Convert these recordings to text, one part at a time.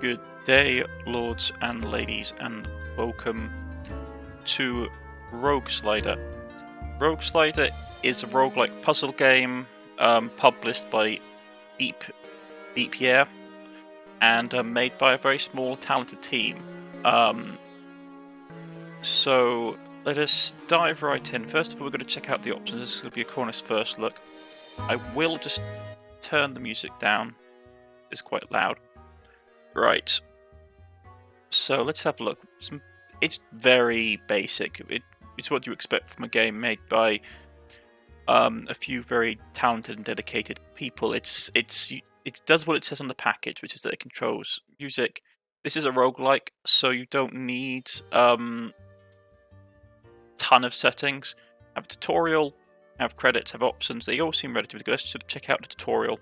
Good day, lords and ladies, and welcome to Rogueslide. Rogueslide is a roguelike puzzle game published by Beep and made by a very small, talented team. So let us dive right in. First of all, we're going to check out the options. This is going to be a Cornish first look. I will just turn the music down. It's quite loud. Right. So let's have a look. It's very basic. It's what you expect from a game made by a few very talented and dedicated people. It does what it says on the package, which is that it controls music. This is a roguelike, so you don't need ton of settings. Have a tutorial, have credits, have options. They all seem relatively good. Let's just check out the tutorial.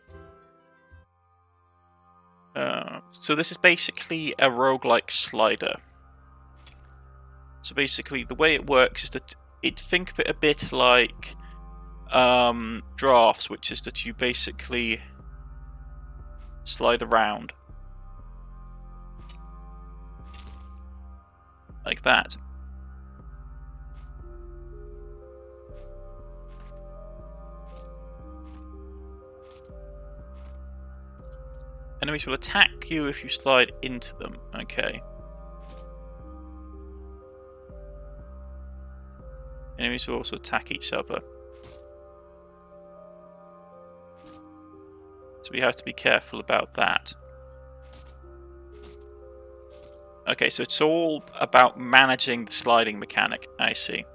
So this is basically a roguelike slider. So basically the way it works is that think of it a bit like drafts, which is that you basically slide around like that. Enemies will attack you if you slide into them. Okay. Enemies will also attack each other. So we have to be careful about that. Okay, so it's all about managing the sliding mechanic. I see.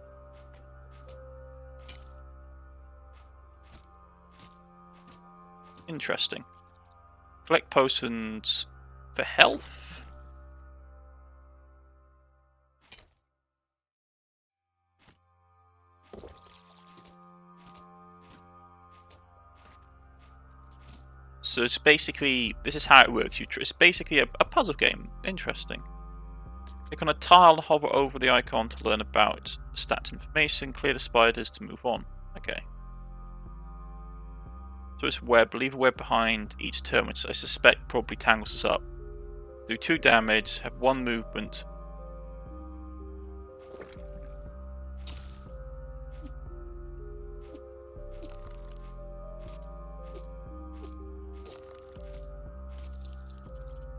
Interesting. Collect potions for health. So it's basically, this is how it works. It's basically a puzzle game. Interesting. Click on a tile and hover over the icon to learn about stats information. Clear the spiders to move on. Okay. So it's web. Leave a web behind each turn, which I suspect probably tangles us up. Do 2 damage. Have 1 movement.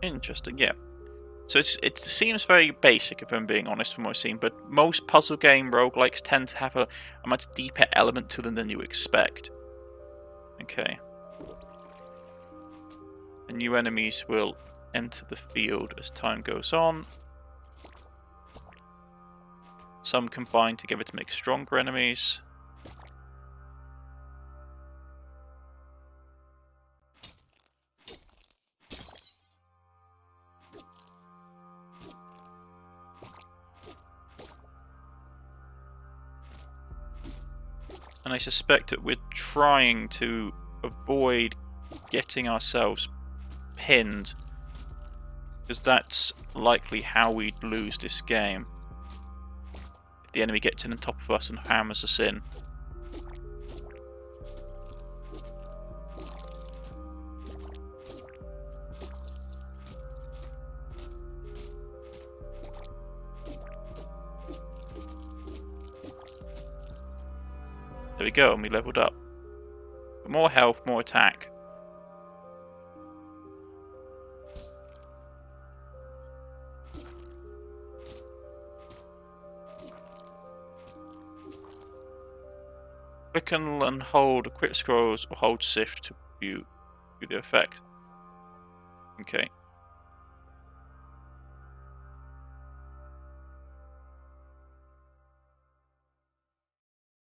Interesting, yeah. So it seems very basic, if I'm being honest, from what I've seen, but most puzzle game roguelikes tend to have a much deeper element to them than you expect. Okay. And new enemies will enter the field as time goes on. Some combine together to make stronger enemies. And I suspect that we're trying to avoid getting ourselves pinned, because that's likely how we'd lose this game. If the enemy gets in on top of us and hammers us in. There we go, and we leveled up. More health, more attack. Click and hold quick scrolls or hold shift to view the effect. Okay.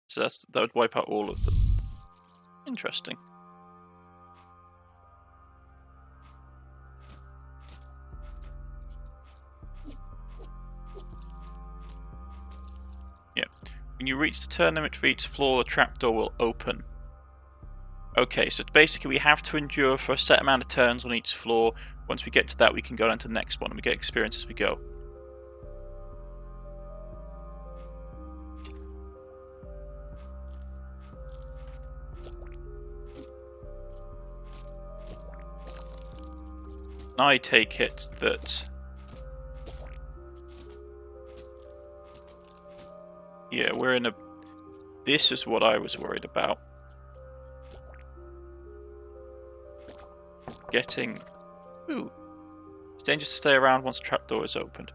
So that would wipe out all of them. Interesting. Yeah. When you reach the turn limit for each floor, the trapdoor will open. Okay, so basically we have to endure for a set amount of turns on each floor. Once we get to that, we can go on to the next one and we get experience as we go. I take it that... Yeah, we're in a... This is what I was worried about. Getting... Ooh. It's dangerous to stay around once the trapdoor is opened.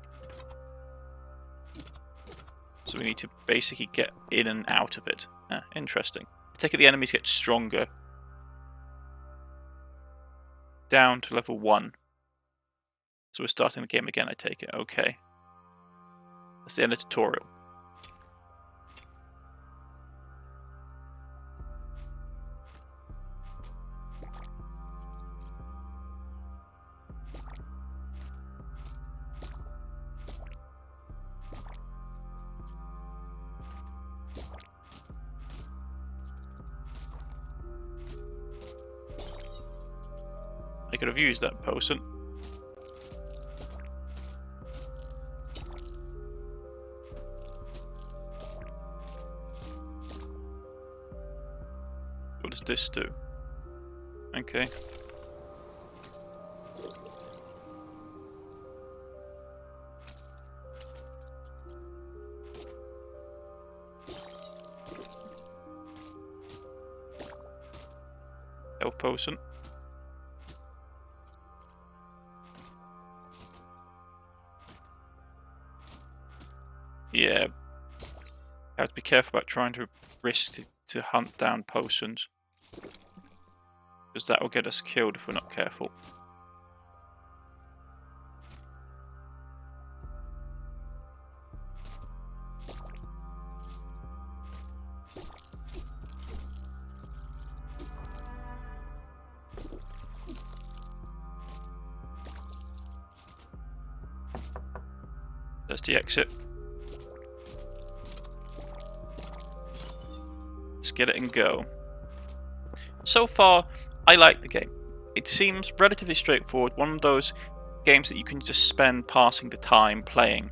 So we need to basically get in and out of it. Interesting. I take it the enemies get stronger. Down to level 1. So we're starting the game again, I take it. Okay. That's the end of the tutorial. I could have used that potion. What does this do? Okay. Health potion. Yeah, I have to be careful about trying to risk to hunt down potions, because that will get us killed if we're not careful. There's the exit. Let's get it and go. So far, I like the game. It seems relatively straightforward. One of those games that you can just spend passing the time playing.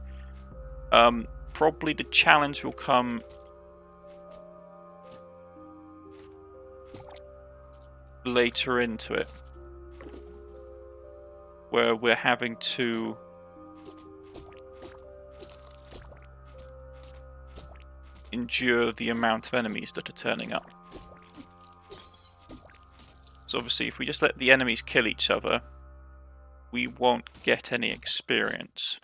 Probably the challenge will come later into it, where we're having to endure the amount of enemies that are turning up. So obviously if we just let the enemies kill each other, we won't get any experience.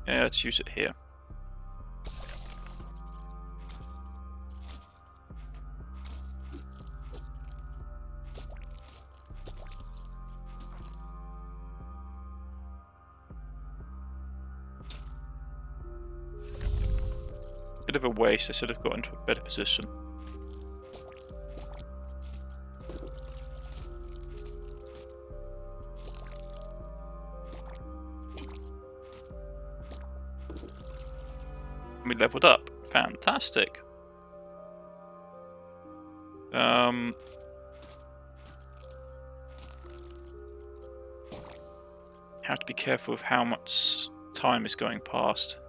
Yeah, let's use it here. Bit of a waste, I should have got into a better position. We leveled up. Fantastic. Have to be careful of how much time is going past.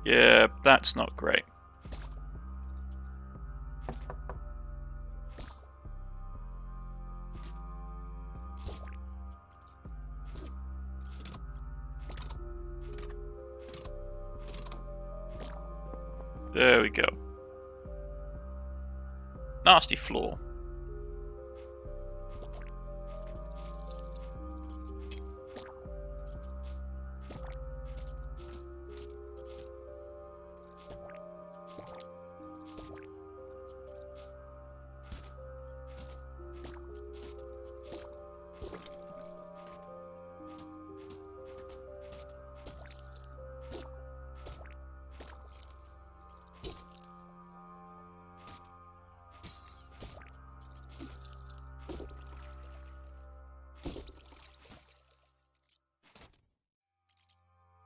Yeah, that's not great. There we go. Nasty floor.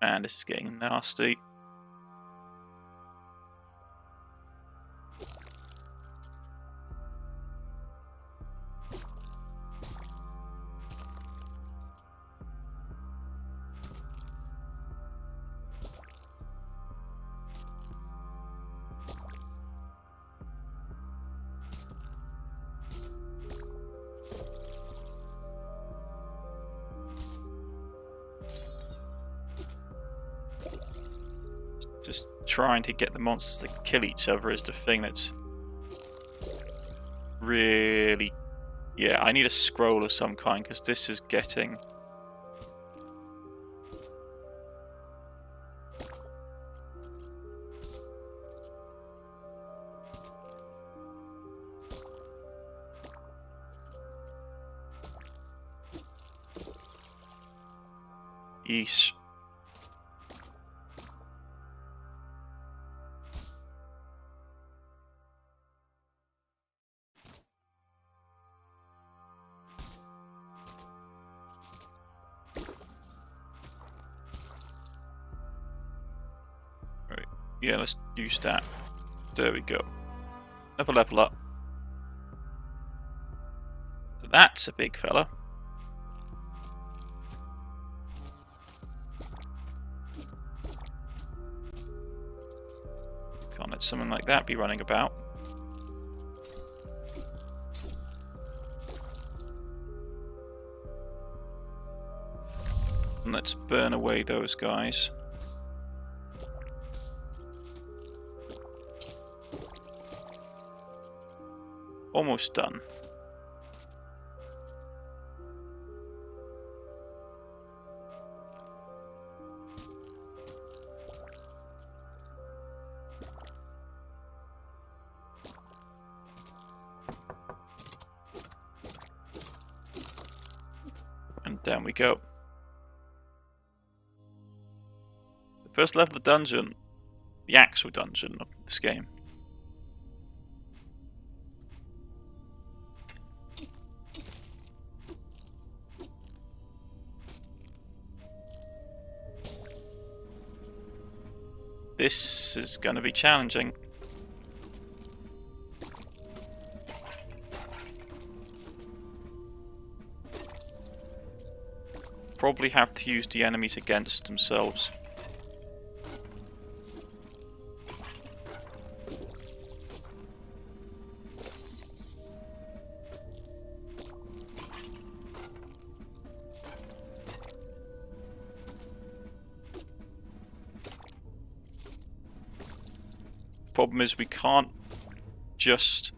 And this is getting nasty. Just trying to get the monsters to kill each other is the thing that's really... Yeah, I need a scroll of some kind because this is getting... Yeesh. Right, yeah, let's use that. There we go. Another level up. That's a big fella. Can't let someone like that be running about. And let's burn away those guys. Almost done. And down we go. The first level of the dungeon, the actual dungeon of this game. This is going to be challenging. Probably have to use the enemies against themselves. Problem is we can't just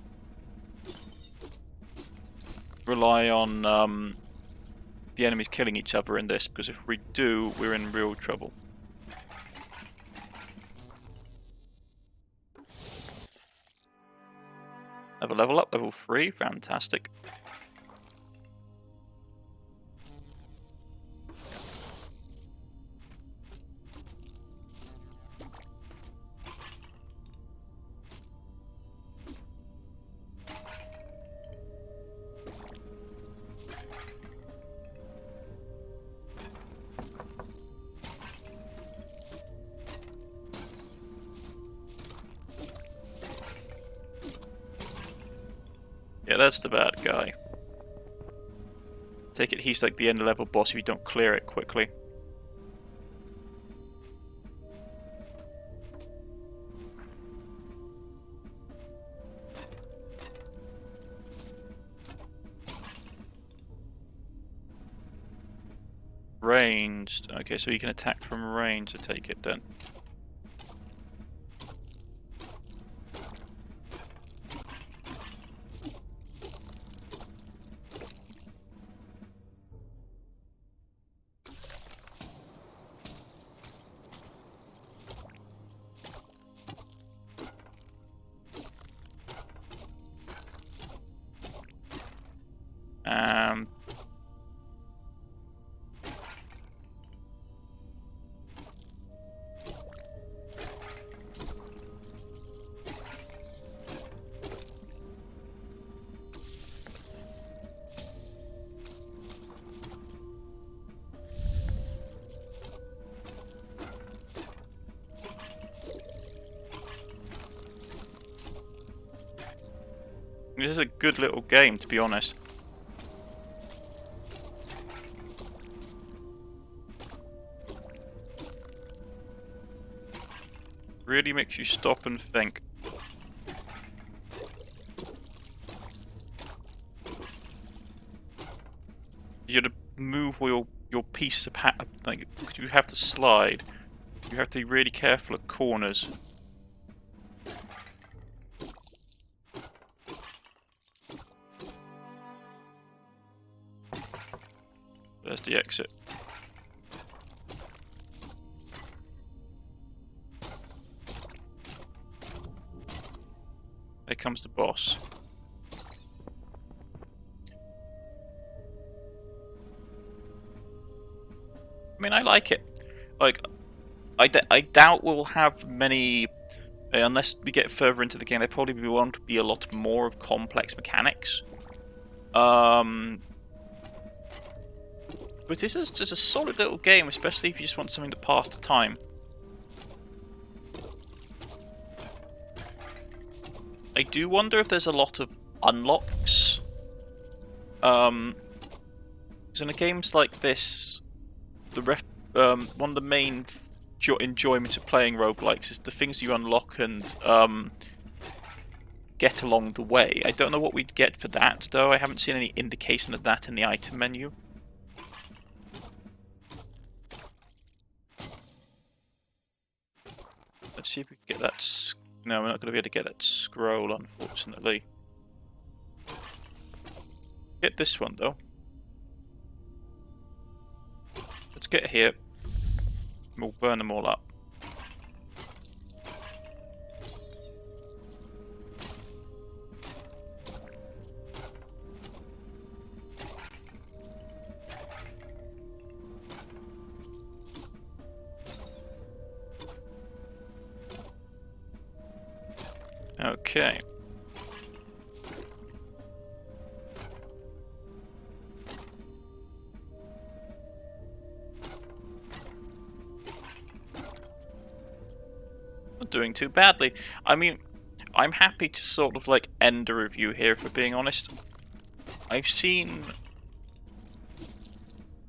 rely on the enemies killing each other in this, because if we do, we're in real trouble. Have a level up, level 3, fantastic. Yeah, that's the bad guy. Take it he's like the end level boss if you don't clear it quickly. Ranged. Okay, so you can attack from range to take it then. This is a good little game, to be honest. Really makes you stop and think. You have to move all your pieces of like, because you have to slide. You have to be really careful at corners. There's the exit. There comes the boss. I mean, I like it. Like, I doubt we'll have many, unless we get further into the game, there probably won't be a lot more of complex mechanics. But this is just a solid little game, especially if you just want something to pass the time. I do wonder if there's a lot of unlocks. So in games like this, one of the main enjoyments of playing roguelikes is the things you unlock and get along the way. I don't know what we'd get for that, though. I haven't seen any indication of that in the item menu. Let's see if we can get that. No, we're not going to be able to get that scroll, unfortunately. Get this one, though. Let's get here. We'll burn them all up. Okay. Not doing too badly. I mean, I'm happy to sort of like end a review here, if we're being honest. I've seen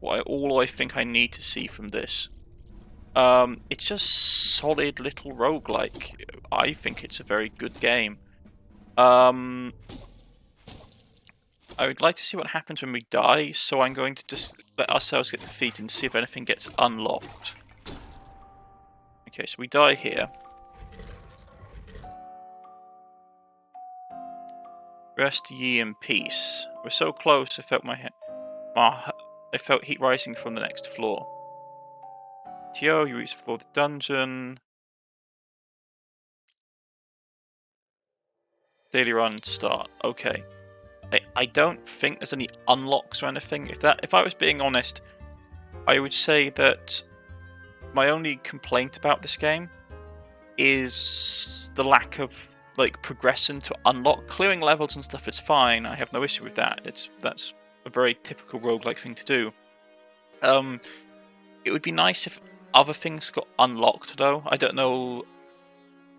all I think I need to see from this. It's just solid little roguelike. I think it's a very good game. I would like to see what happens when we die, so I'm going to just let ourselves get defeated and see if anything gets unlocked. Okay, so we die here. Rest ye in peace. We're so close, I felt I felt heat rising from the next floor. Tio, you reach the floor of the dungeon. Daily run start. Okay. I don't think there's any unlocks or anything. If I was being honest, I would say that my only complaint about this game is the lack of like progression to unlock. Clearing levels and stuff is fine. I have no issue with that. That's a very typical roguelike thing to do. It would be nice if other things got unlocked, though. I don't know,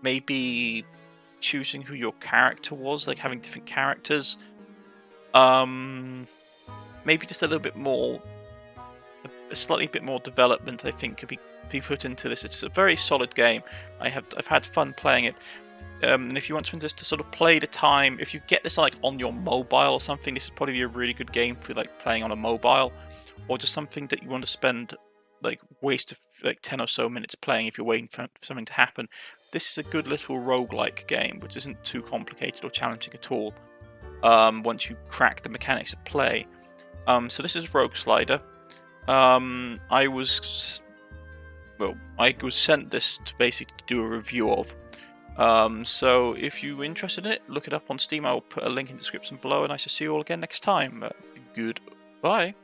maybe choosing who your character was, like having different characters. Maybe just a little bit more, a slightly bit more development, I think, could be put into this. It's a very solid game. I've had fun playing it. And if you want to just to sort of play the time, if you get this like on your mobile or something, this would probably be a really good game for like playing on a mobile, or just something that you want to spend like waste of like 10 or so minutes playing if you're waiting for something to happen. This is a good little roguelike game, which isn't too complicated or challenging at all. Once you crack the mechanics of play. So this is Rogueslide. I was sent this to basically do a review of. So if you're interested in it, look it up on Steam. I'll put a link in the description below, and I shall see you all again next time. Goodbye.